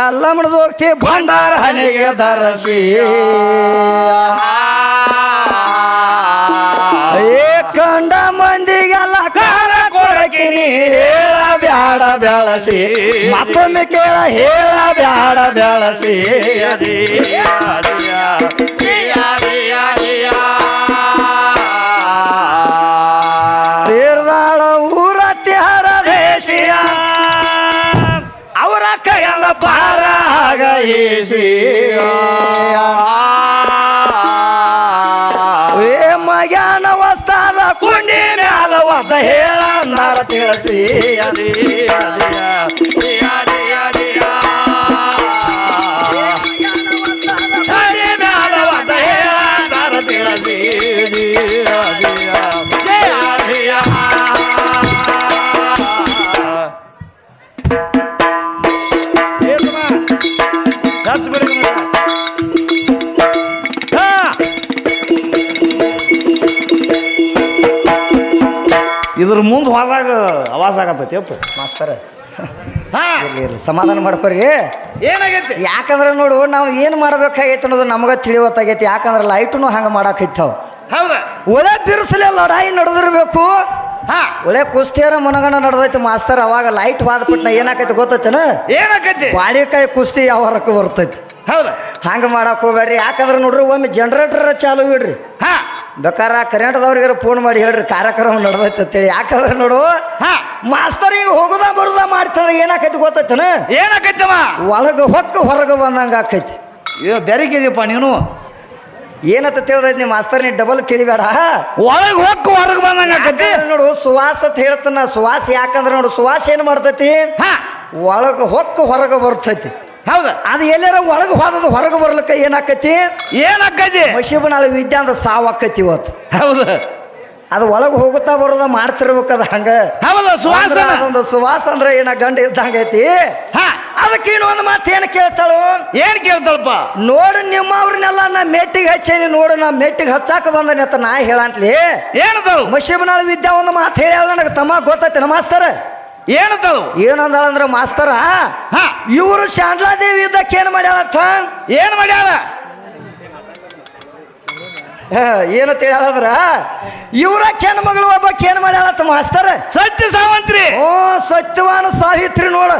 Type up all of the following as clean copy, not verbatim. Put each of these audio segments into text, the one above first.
ಎಲ್ಲ ಮುಡ್ದು ಹೋಗ್ತಿ ಭಂಡಾರ ಹಣೆಗೆ ಧರಸಿ ಕಂಡ ಮಂದಿಗೆಲ್ಲ ಕಾಲ ಕೊಡಕಿನಿ ಹೇಳ ಬ್ಯಾಡ ಬೆಳಸಿ ಮತ್ತೊಮ್ಮೆ ಕೇಳ ಹೇಳ ಬ್ಯಾಡ ಬೆಳಸಿ ತೀರ್ದಾಳ ಊರ ತ್ಯಾರ ದೇಶಿಯ ಅವರ ಕೈಯಲ್ಲ ಪಾರ ಆಗಯಿಸಿ ಮಗ್ಯಾನ ವಸ್ತಾದ ಕುಂಡಿ ಮ್ಯಾಲ ಒದ್ದ ಹೇಳಂದಾರ ತಿಳಿಸಿ ಮ್ಯಾಲ ಒದ್ದ ಹೇಳಂದಾರ ತಿಳಿಸಿ ಇದ್ರ ಮುಂದೆ ಹೋದಾಗ ಆವಾಜ್ ಆಗತ್ತೈತಿ ಅಪ್ಪ ಮಾಸ್ತರ ಸಮಾಧಾನ ಮಾಡ್ಕೊರಿ ಏನಾಗೈತಿ ಯಾಕಂದ್ರೆ ನೋಡು ನಾವು ಏನು ಮಾಡ್ಬೇಕಾಗೈತಿ ಅನ್ನೋದು ನಮಗ ತಿಳಿವತ್ತಾಗೈತಿ ಯಾಕಂದ್ರೆ ಲೈಟುನು ಹಂಗ ಮಾಡಾಕೈತಾವ ಹೌದಾ ಒಳ್ಳೆ ಬಿರುಸಲೆ ಲಡಾಯಿ ನಡೆದಿರ್ಬೇಕು ಒಳ್ಳೆ ಕುಸ್ತಿಯರ ಮನಗಣ ನಡೆದೈತಿ ಮಾಸ್ತರ್ ಅವಾಗ ಲೈಟ್ ವಾದಪಟ್ನ ಏನಾಕೈತಿ ಗೊತ್ತೈತೇನ ಏನಾಕೈತಿ ಬಾಳಿಕಾಯಿ ಕುಸ್ತಿ ಯಾವ ಹೊರಕ್ಕೆ ಬರ್ತೈತಿ ಹೌದಾ ಹಂಗ ಮಾಡಕ್ ಹೋಗ್ಬೇಡ್ರಿ ಯಾಕಂದ್ರೆ ನೋಡ್ರಿ ಒಮ್ಮೆ ಜನರೇಟರ್ ಚಾಲು ಇಡ್ರಿ ಬೇಕಾರ ಕರೆಂಟ್ದವ್ರಿಗಾರ ಫೋನ್ ಮಾಡಿ ಹೇಳ್ರಿ ಕಾರ್ಯಕ್ರಮ ನಡೆದೈತೆ ಅಂತೇಳಿ ಯಾಕಂದ್ರೆ ನೋಡು ಮಾಸ್ತರ್ ಈಗ ಹೋಗುದ ಬರುದ ಮಾಡ್ತಾರೆ ಏನಾಕೈತಿ ಗೊತ್ತೈತನ ಏನಾಕೈತವ ಒಳಗ ಹೊಕ್ಕ ಹೊರಗ ಬಂದಂಗ ಆಕೈತಿ ಬೆರಗಿದೀಪ ನೀನು ಏನಂತ ತಿಳಿದೈತಿ ನೀ ಮಾಸ್ತರ್ ನೀ ಡಬಲ್ ತಿಳಿಬೇಡ ಒಳಗ್ ಹೊಕ್ಕ ಹೊರಗೆ ಬಂದಂಗ ಆಕೈತಿ ನೋಡು ಸುವಾಸ ಅಂತ ಹೇಳ್ತಾನ ಸುವಾಸ ಯಾಕಂದ್ರೆ ನೋಡು ಸುವಾಸ ಏನ್ ಮಾಡ್ತೈತಿ ಒಳಗ ಹೊಕ್ಕ ಹೊರಗ ಬರ್ತೈತಿ ಹೌದಾ ಅದು ಎಲ್ಲಾರ ಒಳಗೆ ಹೋದದು ಹೊರಗೆ ಬರ್ಲಿಕ್ಕ ಏನಾಕೈತಿ ಮಶೀಬನಾಳ ವಿದ್ಯೆ ಅಂದ್ರೆ ಸಾವಾಕೈತಿ ಇವತ್ತು ಹೌದು ಅದು ಒಳಗೆ ಹೋಗುತ್ತಾ ಬರೋದ ಮಾಡ್ತಿರ್ಬೇಕದ ಹಂಗ ಸುವಾಸ ಅದೊಂದು ಸುವಾಸ ಅಂದ್ರೆ ಏನ ಗಂಡ ಇದ್ದಂಗೈತಿ ಅದಕ್ಕೆ ಇನ್ನೊಂದು ಮಾತು ಏನ್ ಕೇಳ್ತಾಳು ಏನ್ ಕೇಳ್ತಾಳಪ್ಪ ನೋಡು ನಿಮ್ಮವ್ರನ್ನೆಲ್ಲ ನಾ ಮೆಟ್ಟಿಗೆ ಹಚ್ಚೇನಿ ನೋಡು ನಾ ಮೆಟ್ಟಿಗೆ ಹಚ್ಚಾಕ ಬಂದನಿ ಅಂತ ನಾ ಹೇಳಂತ್ಲಿ ಏನದು ಮಶೀಬನಾಳ ವಿದ್ಯೆ ಒಂದು ಮಾತು ಹೇಳ ನನಗೆ ತಮ್ಮ ಗೊತ್ತೈತೆ ಮಾಸ್ತರ ಏನಂದಾಳಂದ್ರ ಮಾಸ್ತರ ಇವರು ಶಾಂಡ್ಲಾದೇವಿ ಇದ್ದಕ್ಕೆ ಏನ್ ಮಾಡ್ಯಾಳತ್ತ ಏನ್ ಮಾಡ್ಯಾಳ ಏನಂತ ಹೇಳಂದ್ರ ಇವರ ಕೆನ ಮಗಳು ಒಬ್ಬಕ್ಕೆ ಏನ್ ಮಾಡ್ಯಾಳತ್ತ ಮಾಸ್ತರ ಸತ್ಯ ಸಾವಂತ್ರಿ ಸತ್ಯವಾನ ಸಾವಿತ್ರಿ ನೋಡ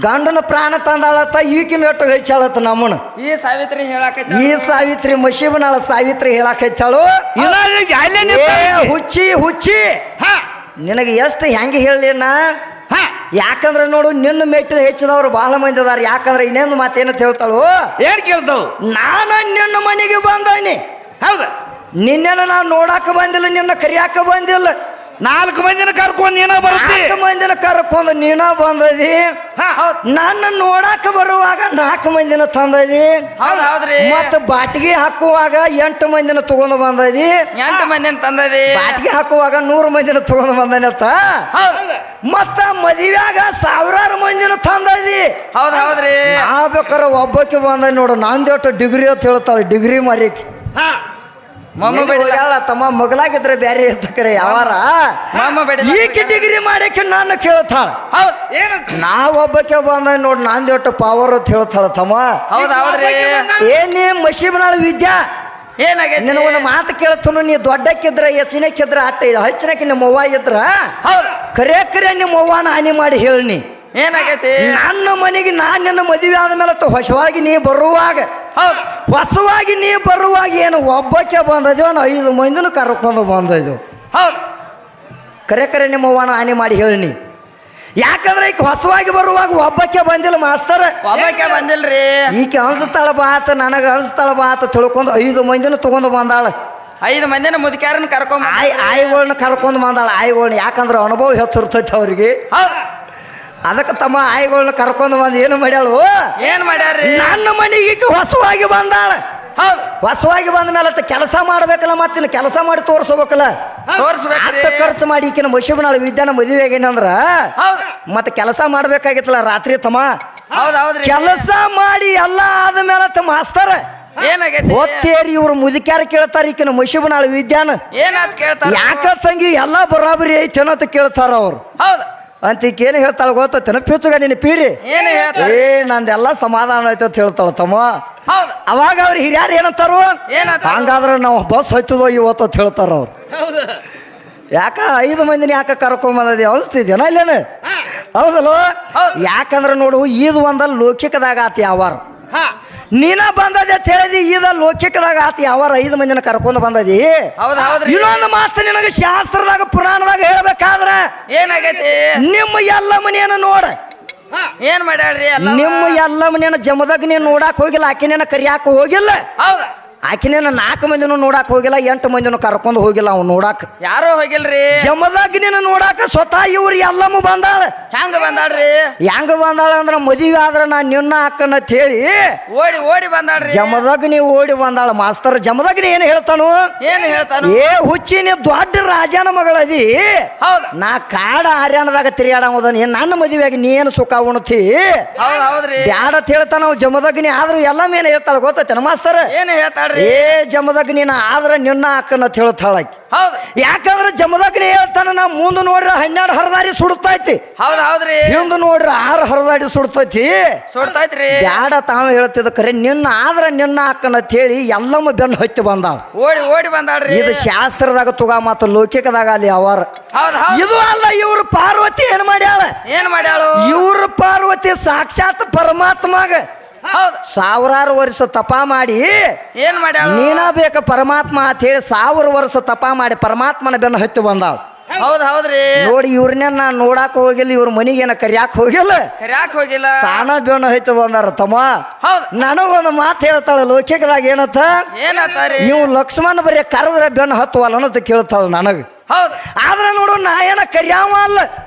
ಗಂಡನ ಪ್ರಾಣ ತಂದಾಳತ್ತ ಈಕಿ ಮೆಟ್ಟು ಹಚ್ಚಾಳತ್ತ ನಮ್ಮನ ಈ ಸಾವಿತ್ರಿ ಹೇಳಾಕೈತಿ ಈ ಸಾವಿತ್ರಿ ಮಶೀಬನಾಳ ಸಾವಿತ್ರಿ ಹೇಳಾಕೈತಾಳು ಹುಚ್ಚಿ ಹುಚ್ಚಿ ನಿನಗೆ ಎಷ್ಟು ಹೆಂಗೆ ಹೇಳಲಿ ನಾ ಯಾಕಂದ್ರೆ ನೋಡು ನಿನ್ನ ಮೆಟ್ಟಿದ ಹೆಚ್ಚಿದವ್ರು ಬಹಳ ಮಂದಿ ಅದಾರ ಯಾಕಂದ್ರೆ ಇನ್ನೊಂದು ಮಾತೇನಂತ ಹೇಳ್ತಾಳು ಏನ್ ಕೇಳ್ತಾಳು ನಾನು ನಿನ್ನ ಮನೆಗೆ ಬಂದನಿ ಹೌದಾ ನಿನ್ನೆನ ನಾನು ನೋಡಾಕ ಬಂದಿಲ್ಲ ನಿನ್ನ ಕರಿಯಾಕ ಬಂದಿಲ್ಲ 4 ಮಂದಿನ ಕರ್ಕೊಂಡು ನೀನ ಬರುತ್ತೆ 4 ಮಂದಿನ ಕರ್ಕೊಂಡು ನೀನ ಬಂದದಿ ನನ್ನ ನೋಡಾಕ ಬರುವಾಗ 4 ಮಂದಿನ ತಂದದಿ ಮತ್ತ ಬಾಟಿಗೆ ಹಾಕುವಾಗ 8 ಮಂದಿನ ತಗೊಂಡು ಬಂದದಿ 8 ಮಂದಿನ ತಂದದಿ ಬಾಟಿಗೆ ಹಾಕುವಾಗ 100 ಮಂದಿನ ತಗೊಂಡು ಬಂದನತ್ತ ಮತ್ತ ಮದುವೆಯಾಗ 1000 ಮಂದಿನ ತಂದದಿ ಹೌದ್ರಿ ನಾ ಬೇಕಾರ ಒಬ್ಬಕ್ಕೆ ಬಂದ ನೋಡು ನಂದೊಟ್ಟು ಡಿಗ್ರಿ ಅಂತ ಹೇಳ್ತಾಳೆ ಡಿಗ್ರಿ ಮಾರಿಕ್ ತಮ್ಮ ಮಗಳಾಗಿದ್ರೆ ಬ್ಯಾರೆ ಇರ್ತಕ್ರೆ ಯಾವಾರ ಈಕೆ ಡಿಗ್ರಿ ಮಾಡಕ್ಕೆ ನಾನು ಕೇಳ್ತಾಳ ನಾವೊಬ್ಬಕ್ಕೆ ಬಂದ ನೋಡಿ ನಂದೊಟ್ಟು ಪವರ್ ಅಂತ ಹೇಳ್ತಾಳ ತಮ್ಮ ಏನೇ ಮಶೀಬನಾಳ ವಿದ್ಯಾ ನಿನ್ನ ಒಂದು ಮಾತು ಕೇಳ್ತನು ನೀ ದೊಡ್ಡಕ್ಕಿದ್ರ ಹೆಚ್ಚಿನಕ್ಕಿದ್ರ ಅಟ್ಟ ಹೆಚ್ಚಿನಕ್ಕೆ ನಿಮ್ಮ ಅವ್ವ ಇದ್ರ ಕರೆ ನಿಮ್ಮ ಅವ್ವನ ಹಾನಿ ಮಾಡಿ ಹೇಳಿ ಏನಾಗೈತಿ ನನ್ನ ಮನೆಗೆ ನಾನು ನಿನ್ನ ಮದುವೆ ಆದ್ಮೇಲೆ ಹೊಸವಾಗಿ ನೀ ಬರುವಾಗ ಹೊಸವಾಗಿ ನೀ ಬರುವಾಗ ಏನು ಒಬ್ಬಕ್ಕೆ ಬಂದದೋ 5 ಮಂದಿನ ಕರ್ಕೊಂಡು ಬಂದದು ಕರೆ ನಿಮ್ಮ ಅವ್ವನ ಹಾನಿ ಮಾಡಿ ಹೇಳಿ ಯಾಕಂದ್ರೆ ಈಗ ಹೊಸವಾಗಿ ಬರುವಾಗ ಒಬ್ಬಕ್ಕೆ ಬಂದಿಲ್ಲ ಮಾಸ್ತರ್ ಒಬ್ಬಕ್ಕೆ ಬಂದಿಲ್ರಿ ಈಕೆ ಅನ್ಸ್ತಾಳ ಬಾತ ನನಗ ಅನ್ಸ್ತಾಳ ಬಾತ ತಿಳ್ಕೊಂಡು 5 ಮಂದಿನ ತಗೊಂಡು ಬಂದಾಳ 5 ಮಂದಿನ ಮುದುಕ್ಯಾರನ್ನ ಕರ್ಕೊಂಡ್ ಆಯ್ಗಳನ್ನ ಕರ್ಕೊಂಡು ಬಂದಾಳ ಆಯ್ಗಳನ್ನ ಯಾಕಂದ್ರೆ ಅನುಭವ ಹೆಚ್ಚಿರ್ತೈತಿ ಅವ್ರಿಗೆ ಅದಕ್ಕೆ ತಮ್ಮ ಆಯ್ಗಳನ್ನ ಕರ್ಕೊಂಡು ಬಂದು ಏನು ಮಾಡ್ಯಾಳು ಏನ್ ಮಾಡ್ಯಾರ್ರಿ ನನ್ನ ಮನೆಗೆ ಹೊಸವಾಗಿ ಬಂದಾಳ ಹೊಸವಾಗಿ ಬಂದ ಮೇಲೆ ಕೆಲಸ ಮಾಡ್ಬೇಕಲ್ಲ ಮತ್ತಿನ ಕೆಲಸ ಮಾಡಿ ತೋರ್ಸ್ಬೇಕಲ್ಲ ಖರ್ಚು ಮಾಡಿ ಈಕಿನ ಮಶೀಬನಾಳ ವಿದ್ಯಾನ ಮದುವೆ ಆಗೇನಂದ್ರ ಮತ್ತೆ ಕೆಲಸ ಮಾಡ್ಬೇಕಾಗಿತ್ತಲ್ಲ ರಾತ್ರಿ ತಮ್ಮ ಕೆಲಸ ಮಾಡಿ ಎಲ್ಲ ಆದ್ಮೇಲೆ ಮಾಸ್ತರ ಒತ್ತೇರಿ ಇವ್ರು ಮುದುಕ್ಯಾರ ಕೇಳ್ತಾರ ಈಕಿನ ಮಶೀಬನಾಳ ವಿದ್ಯಾನ ಏನಾತ್ ಕೇಳ್ತಾರ ಯಾಕ ತಂಗಿ ಎಲ್ಲಾ ಬರಾಬರಿ ಐತೆ ಅಂತ ಕೇಳ್ತಾರ ಅವ್ರು ಅಂತ ಈಕೇನು ಹೇಳ್ತಾಳ ಗೊತ್ತೇನ ಪಿಚ್ಚುಗ ನಿನ್ನ ಪೀರಿ ಏನು ಹೇಳ್ತಾರ ಏ ನಂದೆಲ್ಲ ಸಮಾಧಾನ ಆಯ್ತು ಅಂತ ಹೇಳ್ತಾಳ ತಮ್ಮ. ಹೌದು ಅವಾಗ ಅವ್ರು ಹಿರಿಯರು ಏನಂತಾರು ಏನಂತಾರು? ಹಂಗಾದ್ರೆ ನಾವು ಬಸ್ ಹೋಯ್ತದೋ ಇವತ್ತು ಅಂತ ಹೇಳ್ತಾರ ಅವ್ರು. ಹೌದು ಯಾಕ 5 ಮಂದಿನ ಯಾಕೆ ಕರ್ಕೊಂಬಂದದಿ ಅಳಿಸ್ತಿದ್ಯನ ಇಲ್ಲೇನ ಹೌದಲ್ಲ? ಯಾಕಂದ್ರೆ ನೋಡು ಇದು ಒಂದ ಲೌಕಿಕದಾಗ ಆತಿ ಯಾವಾರ ಹಾ ನೀನ ಬಂದದೆ ಅಂತ ಹೇಳಿದಿ ಇದ ಲೌಕಿಕದಾಗ ಆತಿ ಯಾವಾರ 5 ಮಂದಿನ ಕರ್ಕೊಂಡು ಬಂದದಿ. ಹೌದ್ ಹೌದ್ರಿ ಇನ್ನೊಂದು ಮಾತು ನಿನಗೆ ಶಾಸ್ತ್ರದಾಗ ಪುರಾಣದಾಗ ಹೇಳ್ಬೇಕಾದ್ರ ಏನಾಗೈತಿ ನಿಮ್ಮ ಎಲ್ಲ ಮನೆಯನ್ನ ನೋಡ. ಹಾ ಏನ್ ಮಾಡ್ಯಾಳ್ರಿ ಎಲ್ಲ ನಿಮ್ಮ ಎಲ್ಲ ಮನೆಯನ್ನ ಜಮದಾಗ ನೀನು ನೋಡಾಕ್ ಹೋಗಿಲ್ಲ, ಆಕಿನೇನ ಕರಿಯಾಕ ಹೋಗಿಲ್ಲ, ಹೌದ ಆಕಿನೇನ 4 ಮಂದಿನೂ ನೋಡಾಕ್ ಹೋಗಿಲ್ಲ, 8 ಮಂದಿನೂ ಕರ್ಕೊಂಡು ಹೋಗಿಲ್ಲ ಅವ್ನು ನೋಡಾಕ. ಯಾರು ಹೋಗಿಲ್ರಿ ಜಮದಾಗ ನೀನು ನೋಡಾಕ ಸ್ವತಃ ಇವ್ರು ಎಲ್ಲಮ್ಮ ಬಂದಾಳ. ಹೆಂಗ ಬಂದಾಳ್ರಿ ಹೆಂಗ ಬಂದಾಳ ಅಂದ್ರ ಮದುವೆ ಆದ್ರ ನಾ ನಿನ್ನ ಅಕ್ಕನ ಹೇಳಿ ಓಡಿ ಓಡಿ ಬಂದಾಳ್ರಿ ಜಮದಾಗ ನೀ ಓಡಿ ಬಂದಾಳ. ಮಾಸ್ತರ್ ಜಮದಾಗ ನೀ ಏನ್ ಹೇಳ್ತಾನು? ಏನ್ ಹೇಳ್ತಾನು ಏ ಹುಚ್ಚಿ ನೀ ದೊಡ್ಡ ರಾಜನ ಮಗಳದಿ, ಹೌದ ನಾ ಕಾಡ ಹರ್ಯಾಣದಾಗ ತಿರುಗಾಡೋದನ್ ನನ್ನ ಮದುವೆಯಾಗಿ ನೀ ಏನು ಸುಖ ಉಣ್ತಿ ಹೌದ್ ಹೌದ್ರಿ ಬ್ಯಾಡ ಅಂತ ಹೇಳ್ತಾನ ಅವ್ ಜಮದಗ್ನಿ. ಆದ್ರೂ ಎಲ್ಲಮ್ಮ ಏನ್ ಹೇಳ್ತಾಳ ಗೊತ್ತೈತೇನ ಮಾಸ್ತರ್? ಏನ್ ಹೇಳ್ತಾಳ್ರಿ ಏ ಜಮದಗ್ನಿನ ಆದ್ರ ನಿನ್ನ ಅಕ್ಕನ ಅಂತ ಹೇಳ್ತಾಳ ಆಕಿ. ಹೌದ್ ಯಾಕಂದ್ರ ಜಮದಗ್ನಿ ಹೇಳ್ತಾನ ನಾ ಮುಂದೆ ನೋಡ್ರಿ 12 ಹರದಾರಿ ಸುಡ್ತೈತಿ, ಹೌದ್ ಹೌದ್ರಿ ಹಿಂದೆ ನೋಡ್ರಿ 6 ಹರದಾರಿ ಸುಡ್ತೈತಿ. ಸುಡ್ತೈತ್ರಿ ಬ್ಯಾಡ ತಾವ ಹೇಳ್ತಿದ್ದ ಖರೆ ನಿನ್ನ ಆದ್ರ ನಿನ್ನ ಅಕ್ಕನ ಅಂತ ಹೇಳಿ ಎಲ್ಲಮ್ಮ ಬೆನ್ನು ಹತ್ತಿ ಬಂದಾವ. ಓಡಿ ಓಡಿ ಬಂದಾಳ್ರಿ ಇದು ಶಾಸ್ತ್ರದಾಗ ತುಗ ಮತ್ತು ಲೌಕಿಕದಾಗ ಅಲ್ಲಿ ಅವರ ಹೌದ್ ಹೌದ್ ಇದು ಅಲ್ಲ. ಇವ್ರು ಪಾರ್ವತಿ ಏನ್ ಮಾಡ್ಯಾಳ? ಏನ್ ಮಾಡ್ಯಾಳು ಇವ್ರ ಪಾರ್ವತಿ ಸಾಕ್ಷಾತ್ ಪರಮಾತ್ಮಗ ಹೌದ್ ಸಾವಿರಾರು ವರ್ಷ ತಪ ಮಾಡಿ ಏನ್ ಮಾಡ್ಯಾಳು ನೀನ ಬೇಕ ಪರಮಾತ್ಮ ಅಂತ ಹೇಳಿ 1000 ವರ್ಷ ತಪ ಮಾಡಿ ಪರಮಾತ್ಮನ ಬೆನ್ನು ಹತ್ತಿ ಬಂದಾಳ. ಹೌದ್ ಹೌದ್ರಿ ನೋಡಿ ಇವ್ರನ್ನ ನಾ ನೋಡಾಕ ಹೋಗಿಲ್ಲ, ಇವ್ರ ಮನಿಗೇನ ಕರಿಯಾಕ ಹೋಗಿಲ್ಲ, ಕರ್ಯಾಕ್ ಹೋಗಿಲ್ಲ ತಾನ ಬೆನ್ನು ಹತ್ತಿ ಬಂದಾರ ತಮ್ಮ. ಹೌದ್ ನನಗೊಂದು ಮಾತು ಹೇಳ್ತಾಳ ಲೌಕಿಕದಾಗ ಏನತ್ತ, ಏನತ್ತಾರಿ ನೀವು ಲಕ್ಷ್ಮಣ ಬರೀ ಕರೆದ್ರೆ ಬೆನ್ನು ಹತ್ತುವಲ್ಲ ಅನ್ನೋದು ಕೇಳ್ತಾಳ ನನಗ. ಹೌದ್ ಆದ್ರೆ ನೋಡು ನಾ ಏನ ಕರಿಯಾವ ಅಲ್ಲ,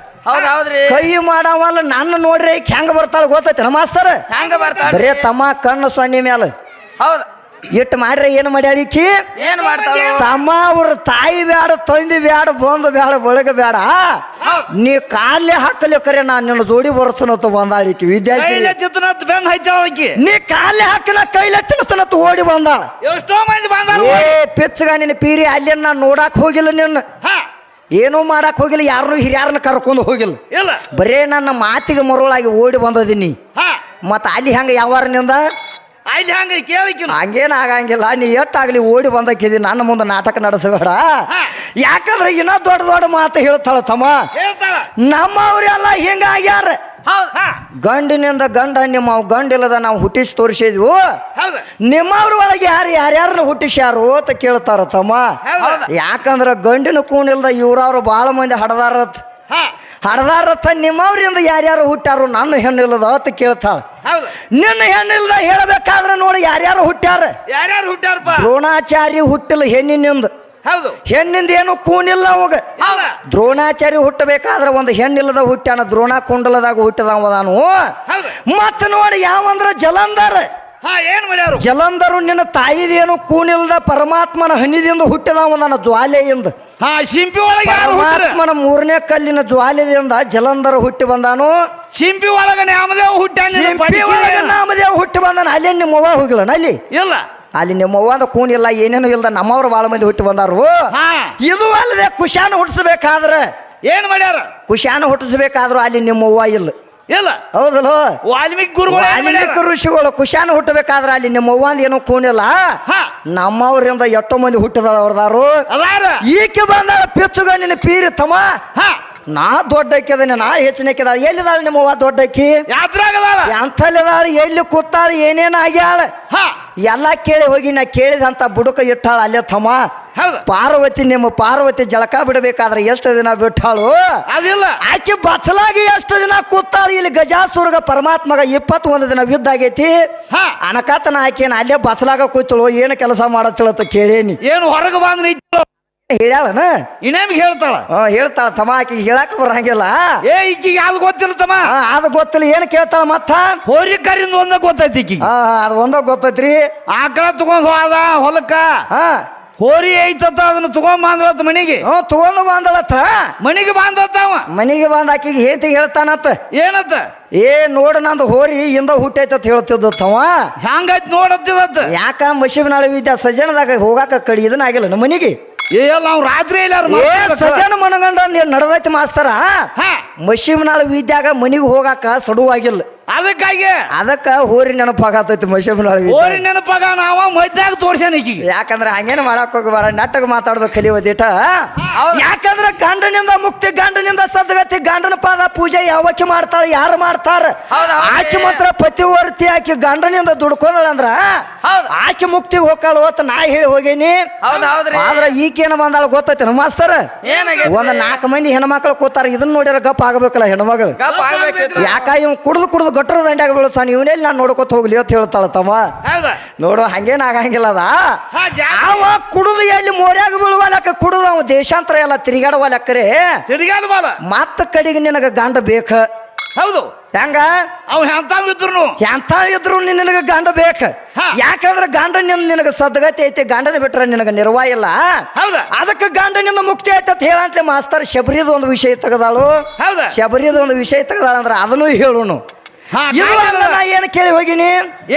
ಹೌದ್ ಹೌದ್ರಿ ಕೈ ಮಾಡವಲ್ಲ. ನನ್ನ ನೋಡ್ರಿ ಹೆಂಗ ಬರ್ತಾಳ ಗೊತ್ತೈತೆ ಮಾಸ್ತರ? ಹೆಂಗ ಬರ್ತಾಳ್ರಿ ಬರೇ ತಮ್ಮ ಕಣ್ಣು ಸೊನ್ನೆ ಮ್ಯಾಲ ಹೌದ್ ಇಟ್ಟು ಮಾಡ್ರೆ ಏನು ಮಾಡ್ಯಾರಿಕಿ? ಏನ್ ಮಾಡ್ತಾಳು ತಮ್ಮ ಅವ್ರ ತಾಯಿ ಬ್ಯಾಡ, ತಂದಿ ಬ್ಯಾಡ, ಬಂದು ಬ್ಯಾಡ, ಬಳಗ ಬ್ಯಾಡ, ನೀ ಕಾಲೇ ಹಾಕಲಿ ಕರೆ ನಾನು ನಿನ್ನ ಜೋಡಿ ಬರ್ತನಂತ ಬಂದಾಳಿಕಿ ವಿದ್ಯಾರ್ಥಿ. ಬೆನ್ ಹೈತಾಳ ಆಕಿ. ನೀ ಕಾಲೇ ಹಾಕನ ಕೈಲೆತ್ತಿನತನತ್ ಓಡಿ ಬಂದಾಳ. ಎಷ್ಟೋ ಮಂದಿ ಬಂದಾರ ಏ ಪಿಚ್ಚಗ ನಿನ್ನ ಪೀರಿ ಅಲ್ಲಿ ನಾ ನೋಡಾಕ್ ಹೋಗಿಲ್ಲ, ನಿನ್ನ ಹಾ ಏನೂ ಮಾಡಾಕ್ ಹೋಗಿಲ್ಲ, ಯಾರನ್ನು ಹಿರಿಯಾರನ್ನ ಕರ್ಕೊಂಡು ಹೋಗಿಲ್ಲ, ಇಲ್ಲ ಬರೇ ನನ್ನ ಮಾತಿಗೆ ಮರುಳಾಗಿ ಓಡಿ ಬಂದದೀನಿ. ಹಾ ಮತ್ತ ಅಲ್ಲಿ ಹೆಂಗ ಯಾವಾರನಿಂದ ಅಲ್ಲಿ ಹಂಗ ಕೇಳಿಕಿನ ಹಂಗೇನ ಆಗಂಗಿಲ್ಲ. ನೀ ಎಟ್ಟಾಗ್ಲಿ ಓಡಿ ಬಂದಕ್ಕಿದಿ, ನನ್ನ ಮುಂದೆ ನಾಟಕ ನಡೆಸಬೇಡ. ಯಾಕಂದ್ರೆ ಇನ್ನ ದೊಡ್ಡ ದೊಡ್ಡ ಮಾತು ಹೇಳ್ತಾಳ ತಮ್ಮ. ಹೇಳ್ತಾಳ ನಮ್ಮವ್ರೆಲ್ಲ ಹಿಂಗಾಗ್ಯಾರ. ಹೌದ್ ಹಾ ಗಂಡಿನಿಂದ ಗಂಡ ನಿಮ್ಮ ಗಂಡಿಲ್ಲದ ನಾವು ಹುಟ್ಟಿಸಿ ತೋರಿಸಿದ್ವು, ಹೌದ ನಿಮ್ಮವ್ರ ಒಳಗೆ ಯಾರ್ಯಾರನ್ನ ಹುಟ್ಟಿಸ್ಯಾರು ಅಂತ ಕೇಳ್ತಾರ ತಮ್ಮ. ಹೌದ ಯಾಕಂದ್ರ ಗಂಡಿನ ಕೂನಿಲ್ದ ಇವ್ರವ್ರು ಬಾಳ ಮಂದಿ ಹಡದಾರತ್ ಹಾ ಹಡದಾರತ್ತ. ನಿಮ್ಮವ್ರಿಂದ ಯಾರ್ಯಾರು ಹುಟ್ಟ್ಯಾರು, ನನ್ನ ಹೆಣ್ಣಿಲ್ಲದ ಅಂತ ಕೇಳ್ತಾಳ. ಹೌದ ನಿನ್ನ ಹೆಣ್ಣಿಲ್ದ ಹೇಳ್ಬೇಕಾದ್ರೆ ನೋಡಿ ಯಾರ್ಯಾರು ಹುಟ್ಟ್ಯಾರ. ಯಾರ್ಯಾರು ಹುಟ್ಟಾರಪ್ಪ? ದ್ರೋಣಾಚಾರ್ಯ ಹುಟ್ಟಿಲ್ಲ ಹೆಣ್ಣಿನಿಂದ, ಹೌದು ಹೆಣ್ಣಿಂದ ಏನು ಕೂನಿಲ್ಲ ಅವಾಗ. ಹೌದ ದ್ರೋಣಾಚಾರ್ಯ ಹುಟ್ಟಬೇಕಾದ್ರೆ ಒಂದು ಹೆಣ್ಣಿಲ್ಲದ ಹುಟ್ಟ್ಯಾನ, ದ್ರೋಣ ಕುಂಡಲದಾಗ ಹುಟ್ಟಿದವ ನಾನು. ಹೌದು ಮತ್ತ ನೋಡಿ ಯಾವಂದ್ರ ಜಲಂಧರ. ಹಾ ಏನ್ ಮಾಡ್ಯಾರು? ಜಲಂಧರು ನಿನ್ನ ತಾಯಿದೇನು ಕೂನಿಲ್ದ ಪರಮಾತ್ಮನ ಹಣ್ಣಿದಿಂದ ಹುಟ್ಟಿದವ ನನ್ನ ಜ್ವಾಲೆಯಿಂದ. ಹಾ ಶಿಂಪಿ ಒಳಗೆ ಯಾರು ಹುಟ್ಟಾರ? ಪರಮಾತ್ಮನ 3ನೇ ಕಲ್ಲಿನ ಜ್ವಾಲೆಯಿಂದ ಜಲಂಧರ ಹುಟ್ಟಿ ಬಂದಾನು. ಶಿಂಪಿ ಒಳಗ ನಾಮದೇವ್ ಹುಟ್ಟಾನ. ಸಿಂಪಿ ಒಳಗೆ ನಾಮದೇವ ಹುಟ್ಟಿ ಬಂದಾನ. ಅಲ್ಲಿ ನಿಮ್ಮವ್ವ ಹೋಗಿಲ್ಲ ಅಲ್ಲಿ, ಇಲ್ಲ ಅಲ್ಲಿ ನಿಮ್ಮವ್ವಂದ ಕೂನಿಲ್ಲ, ಏನೇನು ಇಲ್ದ ನಮ್ಮವ್ರು ಬಾಳ ಮಂದಿ ಹುಟ್ಟಿ ಬಂದಾರು. ಹಾ ಇದು ಅಲ್ಲದೆ ಕುಶಾನ ಹುಟ್ಟಿಸ್ಬೇಕಾದ್ರೆ, ಏನ್ ಮಾಡ್ಯಾರ? ಕುಶಾನ ಹುಟ್ಟಿಸ್ಬೇಕಾದ್ರು ಅಲ್ಲಿ ನಿಮ್ಮವ್ವ ಇಲ್ಲ. ಇಲ್ಲ ಹೌದಲ್ಲ? ವಾಲ್ಮೀಕಿ ಗುರುಗಳು ಏನ್ ಮಾಡ್ಯಾರ? ವಾಲ್ಮೀಕಿ ಋಷಿಗಳು ಕುಶಾನ ಹುಟ್ಟಬೇಕಾದ್ರೆ ಅಲ್ಲಿ ನಿಮ್ಮವ್ವಂದ ಏನೋ ಕೂನಿಲ್ಲ, ಹಾ ನಮ್ಮವ್ರಿಂದ ಎಷ್ಟೋ ಮಂದಿ ಹುಟ್ಟಿದವ್ರದಾರು. ಅದಾರ ಈಕೆ ಬಂದಾಳ ಪಿಚ್ಚುಗ ನಿನ್ನ ಪೀರಿ ತಮ್ಮ. ಹಾ ನಾ ದೊಡ್ಡಕ್ಕಿದಾನೆ, ನಾ ಹೆಚ್ಚಿನಕ್ಕಿದಾಳ. ಎಲ್ಲಿದಾಳ ನಿಮ್ಮವ್ವ ದೊಡ್ಡಕ್ಕಿ? ಯಾತ್ರಾಗದಾರ ಎಂಥಲ್ಲಿದಾಳ, ಎಲ್ಲಿ ಕೂತಾಳ, ಏನೇನು ಆಗ್ಯಾಳ ಹಾ ಎಲ್ಲ ಕೇಳಿ ಹೋಗಿ ನಾ ಕೇಳಿದಂತ ಬುಡಕ ಇಟ್ಟಾಳ ಅಲ್ಲೇ ತಮ್ಮ. ಹೌದು ಪಾರ್ವತಿ ನಿಮ್ಮ ಪಾರ್ವತಿ ಜಳಕ ಬಿಡಬೇಕಾದ್ರೆ ಎಷ್ಟು ದಿನ ಬಿಟ್ಟಾಳು? ಅದಿಲ್ಲ ಆಕೆ ಬಚ್ಚಲಾಗಿ ಎಷ್ಟು ದಿನ ಕೂತಾಳು. ಇಲ್ಲಿ ಗಜಾಸುರ್ಗ ಪರಮಾತ್ಮಗ 21 ದಿನ ಯುದ್ಧ ಆಗೈತಿ. ಹಾ ಅನಕಾತನ ಆಕೆನ ಅಲ್ಲೇ ಬಚ್ಚಲಾಗ ಕೂತಳು. ಏನು ಕೆಲಸ ಮಾಡತ್ತಳತ್ತ ಕೇಳೇನಿ. ಏನು ಹೊರಗೆ ಬಂದ್ ನಿಂತಳು ಹೇಳ್ಯಾಳನ? ಇನ್ನೇಮ್ ಹೇಳ್ತಾಳ? ಹೇಳ್ತಾಳ ತಮ್ಮ. ಆಕಿ ಹೇಳಕ್ ಬರಂಗಿಲ್ಲ. ಏ ಈಕಿಗೆ ಯಾವ್ದು ಗೊತ್ತಿಲ್ಲ ತಮ್ಮ. ಅದು ಗೊತ್ತಿಲ್ಲ. ಏನ್ ಕೇಳ್ತಾಳ ಮತ್ತ? ಹೋರಿ ಕರಿಂದ ಒಂದ ಗೊತ್ತೈತಿ ಈಕಿಗೆ. ಅದು ಒಂದ ಗೊತ್ತೈತ್ರಿ. ಆಕಳ ತಗೊಂಡ್ ಹೋದ ಹೊಲಕ್ಕ, ಹಾ ಹೋರಿ ಐತತ್ತ ಅದನ್ನ ತಗೊಂಡ್ ಬಂದ್ರತ್ ಮನಿಗೆ. ತಗೊಂಡು ಬಂದಳತ್ತ. ಮನಿಗೆ ಬಂದತ್ತಾವ. ಮನಿಗೆ ಬಂದ ಆಕಿಗೆ ಹೇಂತಿ ಹೇಳ್ತಾನತ್ತ. ಏನತ್ತ? ಏ ನೋಡ ನಂದು ಹೋರಿ ಇಂದ ಹುಟ್ಟೈತತ್ ಹೇಳ್ತಿದ್ದವ. ಹ್ಯಾಂಗೈತ್ ನೋಡತ್ತಿದತ್ತ. ಯಾಕ ಮಶಿಬನಾಳ ವಿದ್ಯಾ ಸಜನದಾಗ ಹೋಗಾಕ ಕಡಿ ಇದನ್ನ ಆಗಿಲ್ಲ ನಮ್ಮ ಮನಿಗೆ. ಏ ನಾವು ರಾತ್ರಿ ಇಲ್ಲ ಏ ಸಜನ ಮನಗಂಡ ನೀನ್ ನಡದೈತಿ ಮಾಸ್ತರ. ಹಾ ಮಶೀಬ್ನಾಳ ವಿದ್ಯಾಗ ಮನಿಗೆ ಹೋಗಾಕ ಸಡುವಾಗಿಲ್ಲ. ಅದಕ್ಕ ಹೋರಿ ನೆನಪಾಗತೈತಿ ಮಶೀಬ್ನಾಳ ಹೋರಿ ನೆನಪಾಗ ನಾವ ಮಧ್ಯಾಗ ತೋರ್ಸ್ಯಾನ ಈಕಿಗೆ. ಯಾಕಂದ್ರ ಹಂಗೇನು ಮಾಡಕ್ ಹೋಗಬೇಡ, ನೆಟ್ಟಗ ಮಾತಾಡೋದು ಕಲಿಯೋದಿಟ. ಯಾಕಂದ್ರ ಗಂಡನಿಂದ ಮುಕ್ತಿ, ಗಂಡನಿಂದ ಸದ್ಗತಿ, ಗಂಡನ ಪಾದ ಪೂಜೆ ಯಾವಕ್ಕೆ ಮಾಡ್ತಾಳ, ಯಾರು ಮಾಡ್ತಾರ? ಆಕಿ ಮಾತ್ರ ಪತಿವರ್ತಿ. ಆಕಿ ಗಂಡನಿಂದ ದುಡ್ಕೊಂಡಂದ್ರ ಆಕಿ ಮುಕ್ತಿಗೆ ಹೋಗ್ಕಾಳ ಅಂತ ನಾ ಹೇಳಿ ಹೋಗೇನಿ. ಆದ್ರ ಈಕೇನ ಬಂದಾಳ ಗೊತ್ತೈತಿ ಮಾಸ್ತರ್? ಒಂದ್ 4 ಮಂದಿ ಹೆಣ್ಮಕ್ಳು ಕೂತಾರ, ಇದನ್ನ ನೋಡ್ಯಾರ ಗಪ್ ಆಗಬೇಕಲ್ಲ ಹೆಣ್ಮಗಳು. ಯಾಕ ಇವ್ ಕುಡ್ದು ಗಟ್ಟರ ದಂಡ್ಯಾಗ ಬೀಳ್ತಾನ, ಇವನೇಲಿ ನಾನು ನೋಡ್ಕೊತ ಹೋಗ್ಲಿ ಅಂತ ಹೇಳ್ತಾಳ ತಮ್ಮ. ನೋಡು ಹಂಗೇನ್ ಆಗಂಗಿಲ್ಲ ಅದ. ಅವ ಕುಡುದು ಎಲ್ಲಿ ಮೋರ್ಯಾಗ ಬೀಳುವಲಕ್ಕ, ಕುಡುದು ಅವ ದೇಶಾಂತರ ಎಲ್ಲ ತಿರುಗಾಡುವಲಕ್ಕರೆ ಮತ್ತ ಕಡೆಗೆ ನಿನಗ ಗಂಡ ಬೇಕ. ಹೌದು, ಹೆಂಗ ಅವ್ ಎಂತ ಇದ್ರು ನಿನಗ ಗಂಡ ಬೇಕ. ಯಾಕಂದ್ರ ಗಂಡ ನಿನಗ ಸದ್ಗತಿ ಐತಿ, ಗಂಡನ ಬಿಟ್ರ ನಿನಗ ನಿರ್ವಾಹ ಇಲ್ಲ. ಅದಕ್ಕೆ ಗಂಡನಿಂದ ಮುಕ್ತಿ ಐತಿ ಅಂತ ಹೇಳಂತೆ ಮಾಸ್ತರ್ ಶಬರಿದ ಒಂದು ವಿಷಯ ತೆಗದಾಳು. ಶಬರಿದ ಒಂದು ವಿಷಯ ತೆಗದಾಳ ಅಂದ್ರ ಅದನ್ನು ಹೇಳುನು. ನಾ ಏನ್ ಕೇಳಿ ಹೋಗಿನಿ,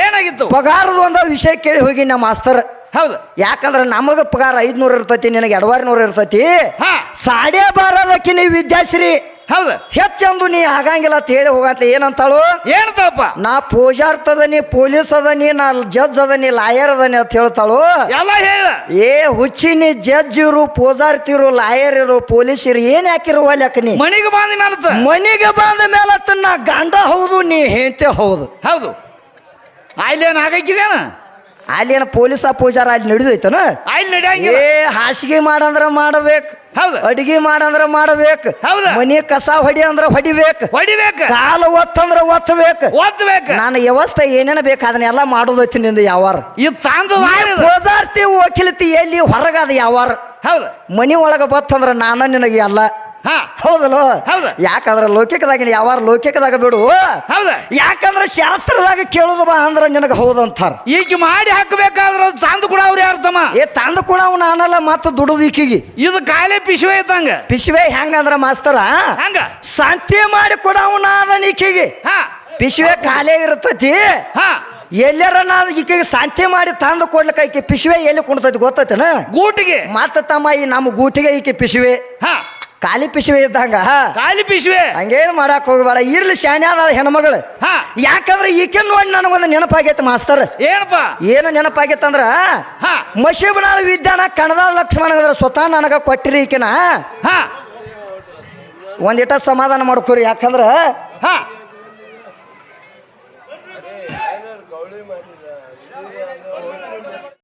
ಏನಾಗಿತ್ತು? ಪಗಾರದ ಒಂದು ವಿಷಯ ಕೇಳಿ ಹೋಗಿನಿ ನಾ ಮಾಸ್ತರ್. ಹೌದು, ಯಾಕಂದ್ರ ನಮಗ ಪಗಾರ 500 ಇರ್ತೈತಿ, ನಿನಗೆ 2500 ಇರ್ತೈತಿ. 12.5 ನೀವು ವಿದ್ಯಾಶ್ರೀ. ಹೌದು, ಹೆಚ್ಚಂದು ನೀ ಆಗಂಗಿಲ್ಲ ಅಂತ ಹೇಳಿ ಹೋಗಂತ. ಏನಂತಾಳು? ಏನಂತಪ್ಪ? ನಾ ಪೂಜಾರ್ಥ ಅದನಿ, ಪೊಲೀಸ್ ಅದನಿ, ನಾ ಜಡ್ಜ್ ಅದನಿ, ಲಾಯರ್ ಅದನಿ ಅಂತ ಹೇಳ್ತಾಳು. ಎಲ್ಲ ಹೇಳ. ಏ ಹುಚ್ಚಿನಿ, ಜಡ್ಜ್ ಇರು, ಪೂಜಾರ್ತಿ ಇರು, ಲಾಯರ್ ಇರು, ಪೊಲೀಸ್ ಇರು, ಏನ್ ಯಾಕಿರುವ ಲೆಕ್ಕನಿ? ಮನಿಗೆ ಬಂದ ಮೇಲೆ ಮನಿಗೆ ಬಂದ ಮೇಲೆ ನಾ ಗಂಡ ಹೌದು, ನೀ ಹೆಂತೆ ಹೌದು. ಹೌದು, ಅಲ್ಲೇನ್ ಆಗಕ್ಕಿದೇನ? ಅಲ್ಲೇನ ಪೊಲೀಸ ಪೂಜಾರ ಅಲ್ಲಿ ನಡೆದೈತನ? ಅಲ್ಲಿ ನಡೆಯಂಗಿಲ್ಲ. ಏ ಹಾಸಿಗೆ ಮಾಡಂದ್ರ ಮಾಡಬೇಕು, ಹೌದು, ಅಡಿಗೆ ಮಾಡಂದ್ರ ಮಾಡಬೇಕು, ಹೌದು, ಮನಿ ಕಸ ಹೊಡಿ ಅಂದ್ರ ಹೊಡಿಬೇಕು, ಕಾಲು ಒತ್ತಂದ್ರ ಒತ್ತಬೇಕು. ನಾನು ವ್ಯವಸ್ಥೆ ಏನೇನ ಬೇಕು ಅದನ್ನೆಲ್ಲ ಮಾಡೋದೈತಿ ನಿಂದ ಯಾವಾರ. ಪೂಜಾರ್ತಿ ವಕೀಲತಿ ಎಲ್ಲಿ ಹೊರಗದ ಯಾವಾರ. ಹೌದು, ಮನಿ ಒಳಗ ಬತ್ತಂದ್ರ ನಾನು ನಿನಗೆ ಎಲ್ಲ. ಹೌದಲ್ವ? ಯಾಕಂದ್ರ ಲೌಕಿಕದಾಗ ಯಾವಾರ ಲೌಕಿಕದಾಗ ಬಿಡು. ಯಾಕಂದ್ರ ಶಾಸ್ತ್ರದಾಗ ಕೇಳುದು ಬಾ ಅಂದ್ರ ನಿನಗ ಹೌದಂತಾರ. ಈಗ ಮಾಡಿ ಹಾಕಬೇಕಾದ್ರ ತಂದು ಕೂಡ ಅವ್ರು ಯಾರು ತಮ್ಮ? ಏ ತಂದು ಕೂಡ ಅವ್ ನಾನಲ್ಲ, ಮತ್ತ ದುಡುದು ಈಕಿಗೆ. ಇದು ಕಾಲೇ ಪಿಶುವೆ ಇದ್ದಂಗ. ಪಿಶುವೆ ಹೆಂಗಂದ್ರ ಮಾಸ್ತರ, ಹಂಗ ಸಂತೆ ಮಾಡಿ ಕೂಡ ಅವನ ಅದನ್ನ ಈಕಿಗೆ. ಪಿಶುವೆ ಖಾಲಿ ಇರ್ತೈತಿ. ಎಲ್ಲಾರ ನಾನು ಈಕೆಗೆ ಸಂತೆ ಮಾಡಿ ತಂದು ಕೊಡ್ಲಿಕ್ಕೆ ಈಕೆ ಪಿಶುವೆ ಎಲ್ಲಿ ಕುಣ್ತೈತಿ ಗೊತ್ತೈತನ? ಗೂಟಿಗೆ. ಮತ್ತ ತಮ್ಮ ಈ ನಮ್ಮ ಗೂಟಿಗೆ ಈಕೆ ಪಿಶುವೆ, ಖಾಲಿ ಪಿಶುವೆ ಇದ್ದಂಗ. ಖಾಲಿ ಪಿಶುವೆ ಹಂಗೇನ್ ಮಾಡಕ್ ಹೋಗ್ಬೇಡ. ಇರ್ಲಿ ಶಾನ್ಯಾದ ಹೆಣ್ಮಗಳು. ಯಾಕಂದ್ರ ಈಕೆ ನೋಡಿ ನನಗೊಂದು ನೆನಪಾಗೈತೆ ಮಾಸ್ತರ್. ಏನಪ್ಪ? ಏನು ನೆನಪಾಗೈತಂದ್ರ, ಮಶೀಬ್ನಾಳ ವಿದ್ಯಾನ ಕಣದಾಳ ಲಕ್ಷ್ಮಣ ಸ್ವತಃ ನನಗ ಕೊಟ್ಟಿರಿ ಈಕೆನ. ಒಂದಿಟ ಸಮಾಧಾನ ಮಾಡ್ಕೋರಿ. ಯಾಕಂದ್ರ